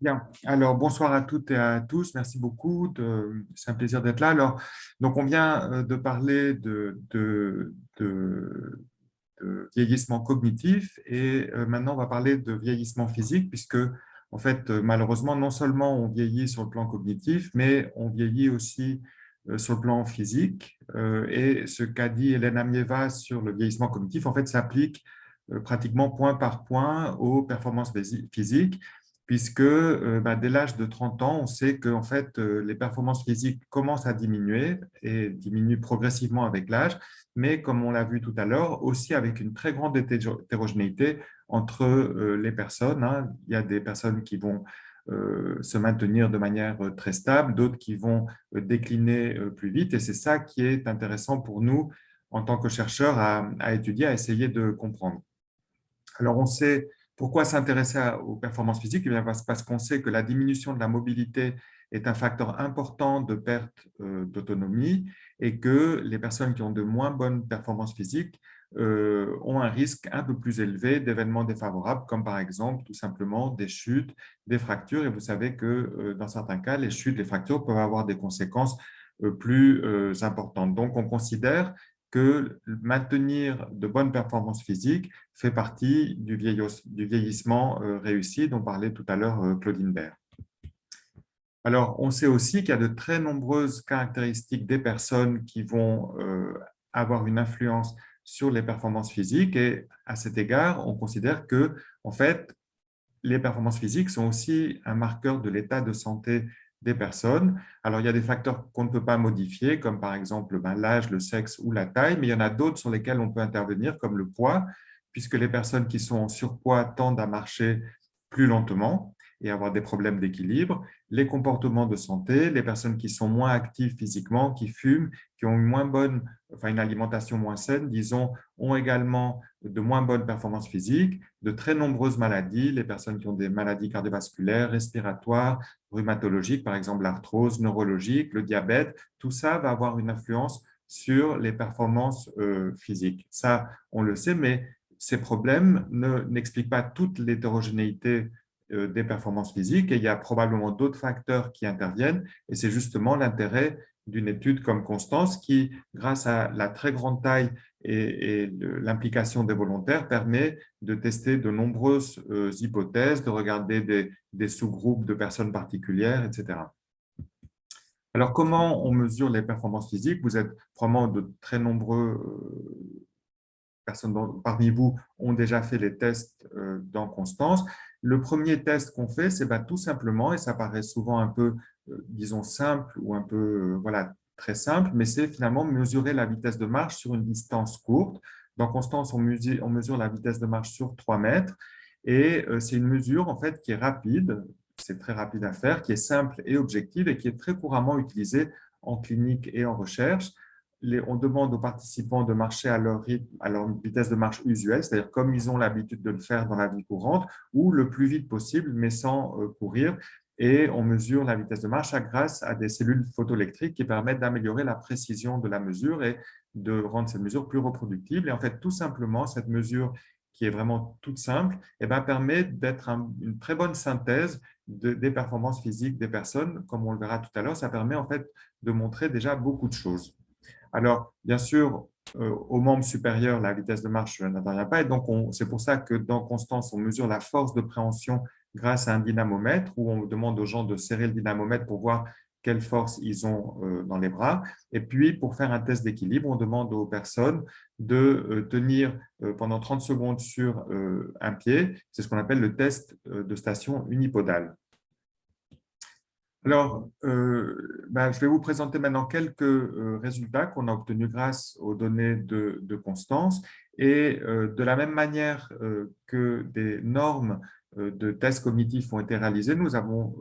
Bien, alors bonsoir à toutes et à tous, merci beaucoup, c'est un plaisir d'être là. Alors, donc on vient de parler de vieillissement cognitif et maintenant on va parler de vieillissement physique puisque en fait malheureusement non seulement on vieillit sur le plan cognitif mais on vieillit aussi sur le plan physique. Et ce qu'a dit Hélène Amieva sur le vieillissement cognitif en fait s'applique pratiquement point par point aux performances physiques puisque dès l'âge de 30 ans, on sait que en fait, les performances physiques commencent à diminuer et diminuent progressivement avec l'âge, mais comme on l'a vu tout à l'heure, aussi avec une très grande hétérogénéité entre les personnes, hein. Il y a des personnes qui vont se maintenir de manière très stable, d'autres qui vont décliner plus vite, et c'est ça qui est intéressant pour nous en tant que chercheurs à étudier, à essayer de comprendre. Alors, on sait pourquoi s'intéresser aux performances physiques. Eh bien, parce qu'on sait que la diminution de la mobilité est un facteur important de perte d'autonomie et que les personnes qui ont de moins bonnes performances physiques ont un risque un peu plus élevé d'événements défavorables, comme par exemple tout simplement des chutes, des fractures. Et vous savez que dans certains cas, les chutes, les fractures peuvent avoir des conséquences plus importantes. Donc, on considère que maintenir de bonnes performances physiques fait partie du vieillissement réussi dont parlait tout à l'heure Claudine Bert. Alors, on sait aussi qu'il y a de très nombreuses caractéristiques des personnes qui vont avoir une influence sur les performances physiques et à cet égard, on considère que, en fait, les performances physiques sont aussi un marqueur de l'état de santé des personnes. Alors, il y a des facteurs qu'on ne peut pas modifier, comme par exemple l'âge, le sexe ou la taille, mais il y en a d'autres sur lesquels on peut intervenir, comme le poids, puisque les personnes qui sont en surpoids tendent à marcher plus lentement et avoir des problèmes d'équilibre, les comportements de santé, les personnes qui sont moins actives physiquement, qui fument, qui ont une alimentation moins saine, disons, ont également de moins bonnes performances physiques, de très nombreuses maladies, les personnes qui ont des maladies cardiovasculaires, respiratoires, rhumatologiques, par exemple l'arthrose, neurologique, le diabète, tout ça va avoir une influence sur les performances physiques. Ça, on le sait, mais ces problèmes n'expliquent pas toute l'hétérogénéité des performances physiques et il y a probablement d'autres facteurs qui interviennent et c'est justement l'intérêt d'une étude comme Constance qui, grâce à la très grande taille et l'implication des volontaires, permet de tester de nombreuses hypothèses, de regarder des sous-groupes de personnes particulières, etc. Alors, comment on mesure les performances physiques? Vous êtes probablement de très nombreux personnes parmi vous ont déjà fait les tests dans Constance. Le premier test qu'on fait, c'est tout simplement, et ça paraît souvent un peu, disons, simple ou un peu, voilà, très simple, mais c'est finalement mesurer la vitesse de marche sur une distance courte. Dans Constance, on mesure la vitesse de marche sur 3 mètres et c'est une mesure en fait qui est rapide, c'est très rapide à faire, qui est simple et objective et qui est très couramment utilisée en clinique et en recherche. On demande aux participants de marcher à leur rythme, à leur vitesse de marche usuelle, c'est-à-dire comme ils ont l'habitude de le faire dans la vie courante, ou le plus vite possible, mais sans courir. Et on mesure la vitesse de marche grâce à des cellules photoélectriques qui permettent d'améliorer la précision de la mesure et de rendre cette mesure plus reproductible. Et en fait, tout simplement, cette mesure qui est vraiment toute simple, permet d'être une très bonne synthèse des performances physiques des personnes. Comme on le verra tout à l'heure, ça permet en fait de montrer déjà beaucoup de choses. Alors, bien sûr, aux membres supérieurs, la vitesse de marche n'intervient pas. Et donc, c'est pour ça que dans Constance, on mesure la force de préhension grâce à un dynamomètre où on demande aux gens de serrer le dynamomètre pour voir quelle force ils ont dans les bras. Et puis, pour faire un test d'équilibre, on demande aux personnes de tenir pendant 30 secondes sur un pied. C'est ce qu'on appelle le test de station unipodale. Alors, je vais vous présenter maintenant quelques résultats qu'on a obtenus grâce aux données de Constance. Et de la même manière que des normes de tests cognitifs ont été réalisées, nous avons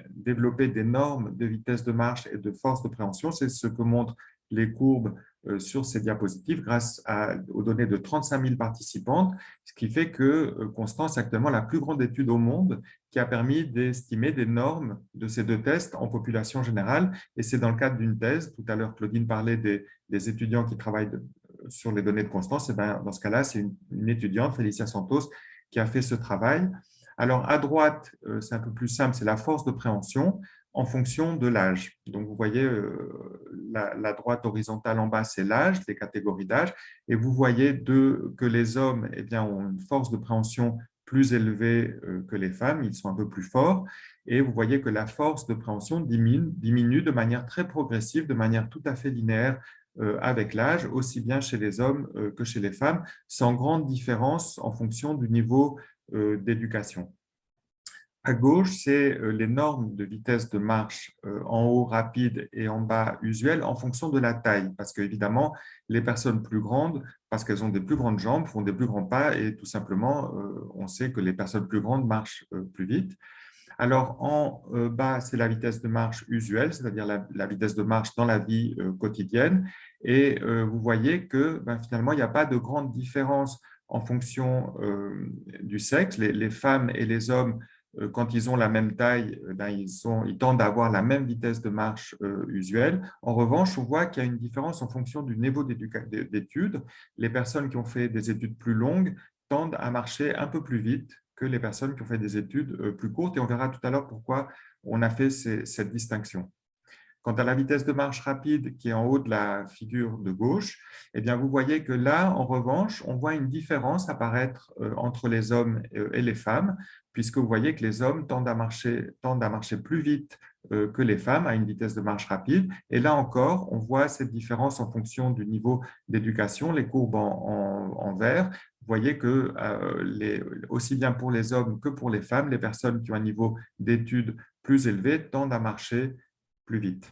développé des normes de vitesse de marche et de force de préhension. C'est ce que montrent les courbes sur ces diapositives grâce aux données de 35 000 participantes, ce qui fait que Constance est actuellement la plus grande étude au monde qui a permis d'estimer des normes de ces deux tests en population générale. Et c'est dans le cadre d'une thèse. Tout à l'heure, Claudine parlait des étudiants qui travaillent sur les données de Constance. Et dans ce cas-là, c'est une étudiante, Félicia Santos, qui a fait ce travail. Alors, à droite, c'est un peu plus simple, c'est la force de préhension en fonction de l'âge. Donc, vous voyez, la droite horizontale en bas, c'est l'âge, les catégories d'âge, et vous voyez que les hommes eh bien, ont une force de préhension plus élevée que les femmes, ils sont un peu plus forts, et vous voyez que la force de préhension diminue de manière très progressive, de manière tout à fait linéaire avec l'âge, aussi bien chez les hommes que chez les femmes, sans grande différence en fonction du niveau d'éducation. À gauche, c'est les normes de vitesse de marche en haut rapide et en bas usuel en fonction de la taille. Parce qu'évidemment, les personnes plus grandes, parce qu'elles ont des plus grandes jambes, font des plus grands pas et tout simplement, on sait que les personnes plus grandes marchent plus vite. Alors, en bas, c'est la vitesse de marche usuelle, c'est-à-dire la vitesse de marche dans la vie quotidienne. Et vous voyez que finalement, il n'y a pas de grande différence en fonction du sexe. Les femmes et les hommes, quand ils ont la même taille, ils tendent à avoir la même vitesse de marche usuelle. En revanche, on voit qu'il y a une différence en fonction du niveau d'études. Les personnes qui ont fait des études plus longues tendent à marcher un peu plus vite que les personnes qui ont fait des études plus courtes. Et on verra tout à l'heure pourquoi on a fait cette distinction. Quant à la vitesse de marche rapide qui est en haut de la figure de gauche, eh bien, vous voyez que là, en revanche, on voit une différence apparaître entre les hommes et les femmes, puisque vous voyez que les hommes tendent à marcher plus vite que les femmes à une vitesse de marche rapide. Et là encore, on voit cette différence en fonction du niveau d'éducation, les courbes en vert. Vous voyez que aussi bien pour les hommes que pour les femmes, les personnes qui ont un niveau d'études plus élevé tendent à marcher plus vite.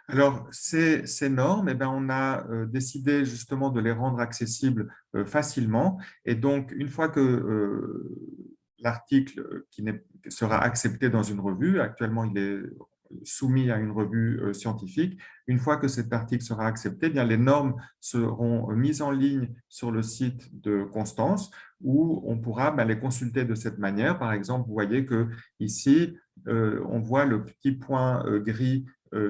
Alors, ces normes, eh bien, on a décidé justement de les rendre accessibles facilement. Et donc, une fois que l'article sera accepté dans une revue, actuellement il est soumis à une revue scientifique, une fois que cet article sera accepté, eh bien, les normes seront mises en ligne sur le site de Constance où on pourra les consulter de cette manière. Par exemple, vous voyez que ici, on voit le petit point gris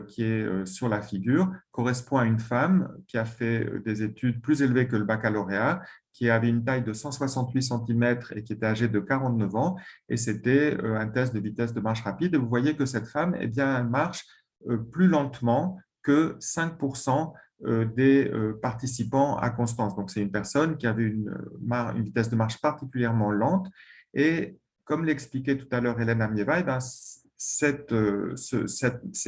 qui est sur la figure correspond à une femme qui a fait des études plus élevées que le baccalauréat, qui avait une taille de 168 cm et qui était âgée de 49 ans. Et c'était un test de vitesse de marche rapide. Et vous voyez que cette femme, eh bien, elle marche plus lentement que 5% des participants à Constance. Donc, c'est une personne qui avait une vitesse de marche particulièrement lente. Et comme l'expliquait tout à l'heure Hélène Amieva, eh bien, ces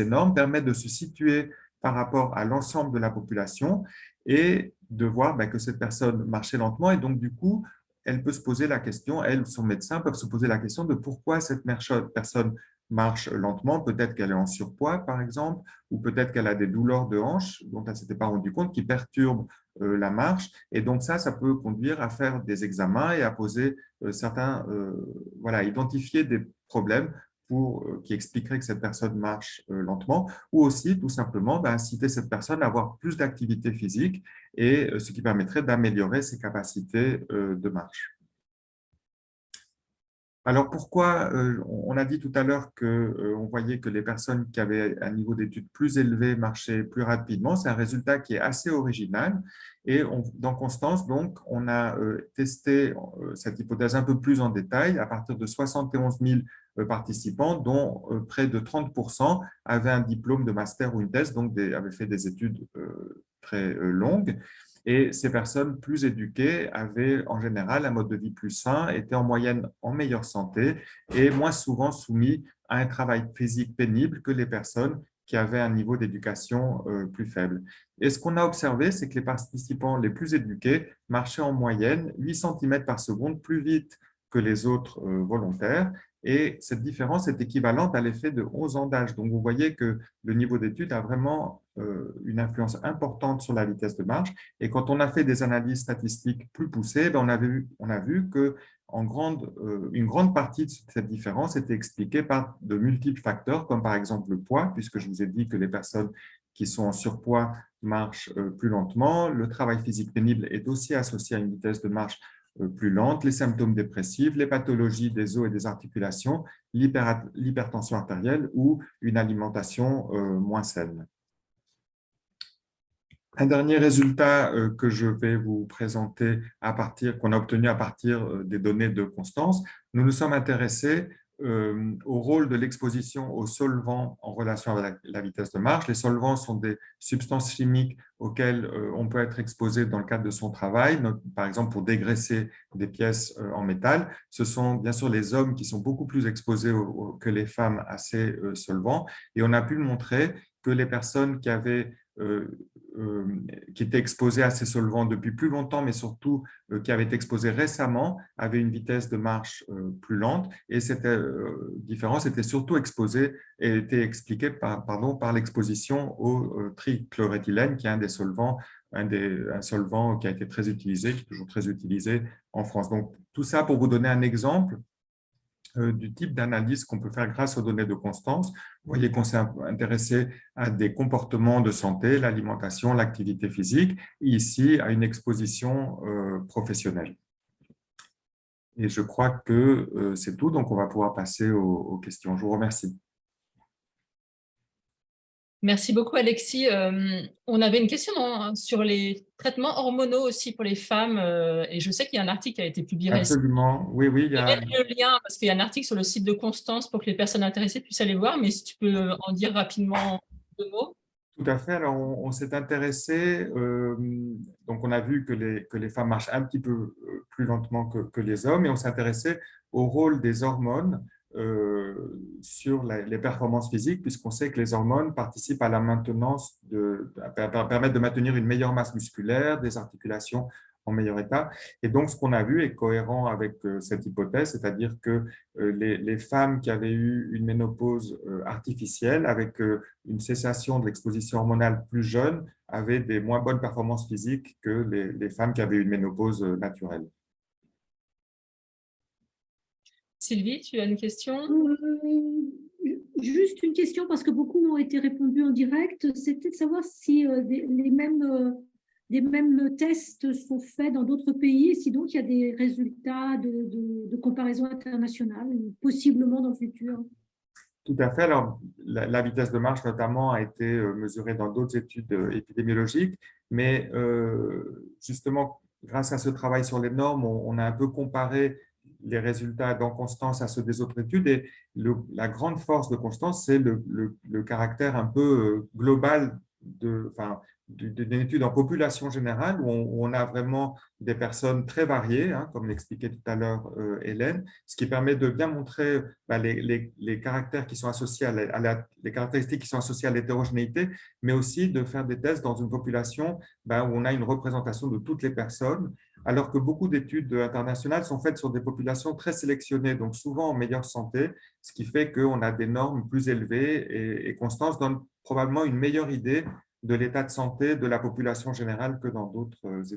normes permettent de se situer par rapport à l'ensemble de la population et de voir que cette personne marchait lentement. Et donc, du coup, elle peut se poser la question, elle, son médecin, peuvent se poser la question de pourquoi cette personne marche lentement. Peut-être qu'elle est en surpoids, par exemple, ou peut-être qu'elle a des douleurs de hanche dont elle ne s'était pas rendu compte, qui perturbent la marche. Et donc, ça peut conduire à faire des examens et à poser identifier des problèmes qui expliquerait que cette personne marche lentement, ou aussi tout simplement inciter cette personne à avoir plus d'activité physique et ce qui permettrait d'améliorer ses capacités de marche. Alors pourquoi on a dit tout à l'heure qu'on voyait que les personnes qui avaient un niveau d'études plus élevé marchaient plus rapidement? C'est un résultat qui est assez original. Et dans Constance, donc, on a testé cette hypothèse un peu plus en détail à partir de 71 000 participants, dont près de 30% avaient un diplôme de master ou une thèse, donc avaient fait des études très longues. Et ces personnes plus éduquées avaient en général un mode de vie plus sain, étaient en moyenne en meilleure santé et moins souvent soumis à un travail physique pénible que les personnes qui avaient un niveau d'éducation plus faible. Et ce qu'on a observé, c'est que les participants les plus éduqués marchaient en moyenne 8 cm par seconde plus vite que les autres volontaires. Et cette différence est équivalente à l'effet de 11 ans d'âge. Donc, vous voyez que le niveau d'études a vraiment une influence importante sur la vitesse de marche. Et quand on a fait des analyses statistiques plus poussées, on a vu que une grande partie de cette différence était expliquée par de multiples facteurs, comme par exemple le poids, puisque je vous ai dit que les personnes qui sont en surpoids marchent plus lentement. Le travail physique pénible est aussi associé à une vitesse de marche plus lente, les symptômes dépressifs, les pathologies des os et des articulations, l'hypertension artérielle ou une alimentation moins saine. Un dernier résultat que je vais vous présenter qu'on a obtenu à partir des données de Constance, nous nous sommes intéressés au rôle de l'exposition aux solvants en relation avec la vitesse de marche. Les solvants sont des substances chimiques auxquelles on peut être exposé dans le cadre de son travail, par exemple pour dégraisser des pièces en métal. Ce sont bien sûr les hommes qui sont beaucoup plus exposés que les femmes à ces solvants. Et on a pu montrer que les personnes euh, qui étaient exposés à ces solvants depuis plus longtemps, mais surtout qui avaient été exposés récemment, avaient une vitesse de marche plus lente. Et cette différence était surtout exposée et était expliquée par l'exposition au trichloréthylène, qui est un des solvants, un solvant qui a été très utilisé, qui est toujours très utilisé en France. Donc, tout ça pour vous donner un exemple du type d'analyse qu'on peut faire grâce aux données de Constance. Vous voyez qu'on s'est intéressé à des comportements de santé, l'alimentation, l'activité physique, et ici à une exposition professionnelle. Et je crois que c'est tout, donc on va pouvoir passer aux questions. Je vous remercie. Merci beaucoup, Alexis. On avait une question sur les traitements hormonaux aussi pour les femmes. Et je sais qu'il y a un article qui a été publié récemment. Absolument, oui, oui, il y Je vais a mettre le lien parce qu'il y a un article sur le site de Constance pour que les personnes intéressées puissent aller voir. Mais si tu peux en dire rapidement deux mots. tout à fait. Alors, on s'est intéressé, donc on a vu que les femmes marchent un petit peu plus lentement que les hommes, et on s'est intéressé au rôle des hormones sur les performances physiques, puisqu'on sait que les hormones participent à la maintenance, permettent de maintenir une meilleure masse musculaire, des articulations en meilleur état. Et donc, ce qu'on a vu est cohérent avec cette hypothèse, c'est-à-dire que les femmes qui avaient eu une ménopause artificielle, avec une cessation de l'exposition hormonale plus jeune, avaient des moins bonnes performances physiques que les femmes qui avaient eu une ménopause naturelle. Sylvie, tu as une question? Juste une question, parce que beaucoup ont été répondus en direct. C'était de savoir si les mêmes tests sont faits dans d'autres pays, et si donc il y a des résultats de comparaison internationale, possiblement dans le futur. Tout à fait. Alors, la vitesse de marche, notamment, a été mesurée dans d'autres études épidémiologiques, mais justement, grâce à ce travail sur les normes, on a un peu comparé les résultats dans Constance à ceux des autres études. Et la grande force de Constance, c'est le caractère un peu global d'une étude en population générale, où on a vraiment des personnes très variées, hein, comme l'expliquait tout à l'heure Hélène, ce qui permet de bien montrer les caractères qui sont associés les caractéristiques qui sont associées à l'hétérogénéité, mais aussi de faire des tests dans une population où on a une représentation de toutes les personnes, alors que beaucoup d'études internationales sont faites sur des populations très sélectionnées, donc souvent en meilleure santé, ce qui fait qu'on a des normes plus élevées, et Constance donne probablement une meilleure idée de l'état de santé de la population générale que dans d'autres études.